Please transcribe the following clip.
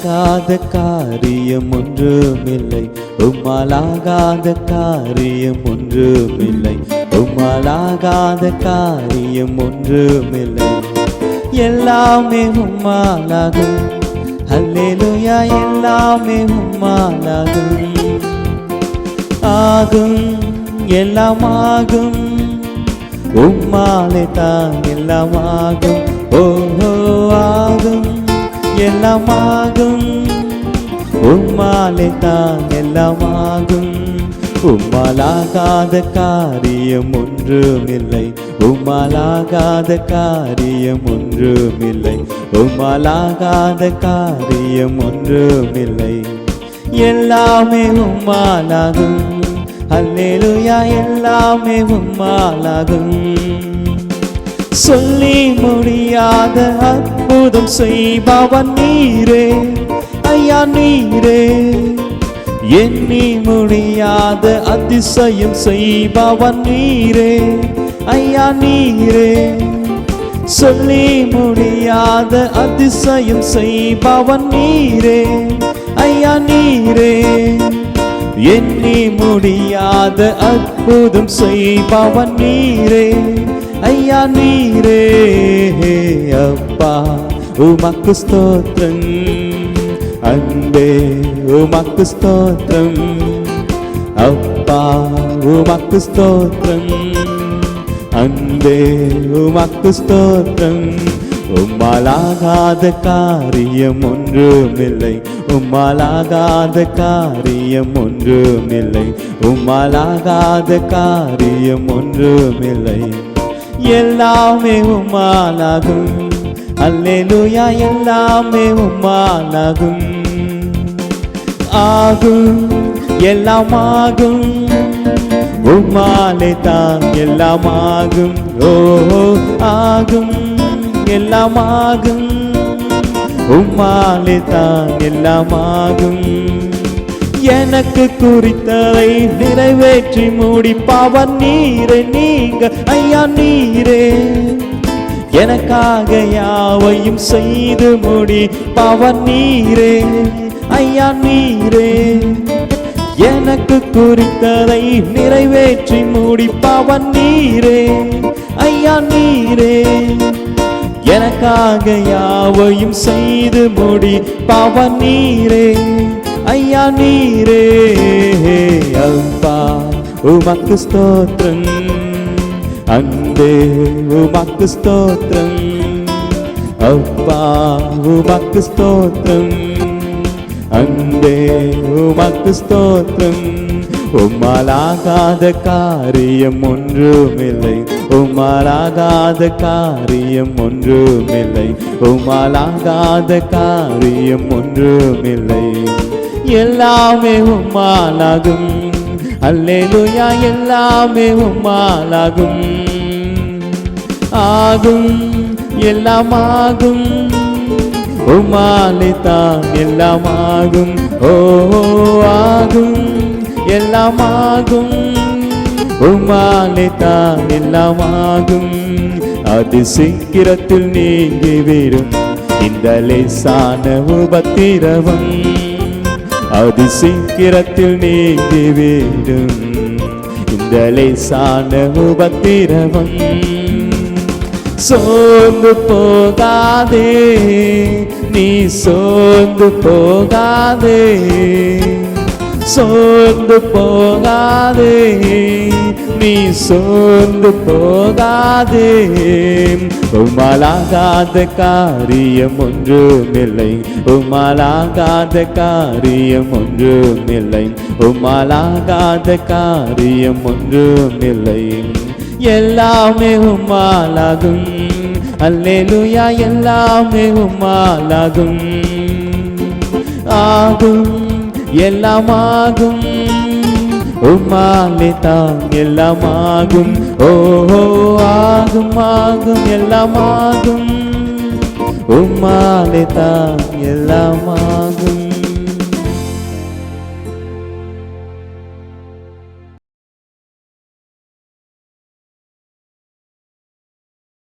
உம்மாலாகாத காரியம் ஒன்றுமில்லை, உம்மாலாகாத காரியம் ஒன்றுமில்லை, உம்மாலாகாத காரியம் ஒன்றுமில்லை. எல்லாமே உம்மாலாகும், அல்லேலூயா, எல்லாமே உம்மாலாகும். ஆகும், எல்லாம் ஆகும், உம்மாலே தான் எல்லாம் ஆகும். ஓஹோ, ஆகும், எல்லாம் ஆகும், உம்மாலே தான் எல்லாம் ஆகும். உம்மாலாகாத காரியம் ஒன்றுமில்லை, உம்மாலாகாத காரியம் ஒன்றுமில்லை, உம்மாலாகாத காரியம் ஒன்றுமில்லை. எல்லாமே உம்மாலாகும், அல்லேலூயா, எல்லாமே உம்மாலாகும். சொல்லி முடியாத அற்புதம் செய்பவன் நீரே ஐயா, நீரே. எண்ணி முடியாத அதிசயம் செய்பவன் நீரே ஐயா, நீரே. சொல்லி முடியாத அதிசயம் செய்பவன் நீரே ஐயா, நீரே. எண்ணி முடியாத அற்புதம் செய்பவன் நீரே ஐயா, நீரே. அப்பா உமக்கு ஸ்தோத்திரம், அன்பே உமக்கு ஸ்தோத்திரம். அப்பா உமக்கு ஸ்தோத்திரம், அன்பே உமக்கு ஸ்தோத்திரம். உம்மாலாகாத காரியம் ஒன்றுமில்லை, உம்மாலாகாத காரியம் ஒன்றுமில்லை, உம்மாலாகாத காரியம் ஒன்றுமில்லை. எல்லாமே உம்மாலாகும், அல்லேலூயா, எல்லாமே உம்மாலாகும். ஆகும், எல்லாம் ஆகும், உம்மாலே தான் எல்லாம் ஆகும். ஓஹோ, ஆகும், எல்லாம் ஆகும், உம்மாலே தான் எல்லாம் ஆகும். எனக்கு குறித்ததை நிறைவேற்றி முடிப்பவன் நீரே, நீங்க ஐயா, நீரே. எனக்காக யாவையும் செய்து முடிப்பவன் நீரே ஐயா, நீரே. எனக்கு குறித்ததை நிறைவேற்றி முடிப்பவன் நீரே ஐயா, நீரே. எனக்காக யாவையும் செய்து முடிப்பவன் நீரே ஐயா, நீரே. அப்பா உமக்கு ஸ்தோத்திரம், அன்பே உமக்கு ஸ்தோத்திரம். அப்பா உமக்கு ஸ்தோத்திரம், அன்பே உமக்கு ஸ்தோத்திரம். உம்மாலாகாத காரியம் ஒன்றுமில்லை, உம்மாலாகாத காரியம் ஒன்றுமில்லை, உம்மாலாகாத காரியம் ஒன்றுமில்லை. எல்லாமே உம்மாலாகும், அல்லேலூயா, எல்லாமே உம்மாலாகும். ஆகும், எல்லாம் ஆகும், உம்மாலே தான் எல்லாம் ஆகும். ஓஹோ, ஆகும், எல்லாம் ஆகும், உம்மாலே தான் எல்லாம் ஆகும். அது சீக்கிரத்தில் நீங்கிவிடும் இந்த லேசான உபத்திரவம், அது சீக்கிரத்தில் நீங்கிவிடும் இந்த லேசான உபத்திரவம். சோர்ந்து போகாதே, நீ சோர்ந்து போகாதே, சோர்ந்து போகாதே, நீ சோர்ந்து போகாதே. உம்மாலாகாத காரியம் ஒன்றுமில்லை, உம்மாலாகாத காரியம் ஒன்றுமில்லை, உம்மாலாகாத காரியம் ஒன்றுமில்லை. எல்லாமே உம்மாலாகும், அல்லேலூயா, எல்லாமே உம்மாலாகும். ஆகும், எல்லாம் ஆகும், உம்மாலே தான் எல்லாம் ஆகும். ஓஹோ, ஆகும், ஆகும், எல்லாம் ஆகும், உம்மாலே தான் எல்லாம்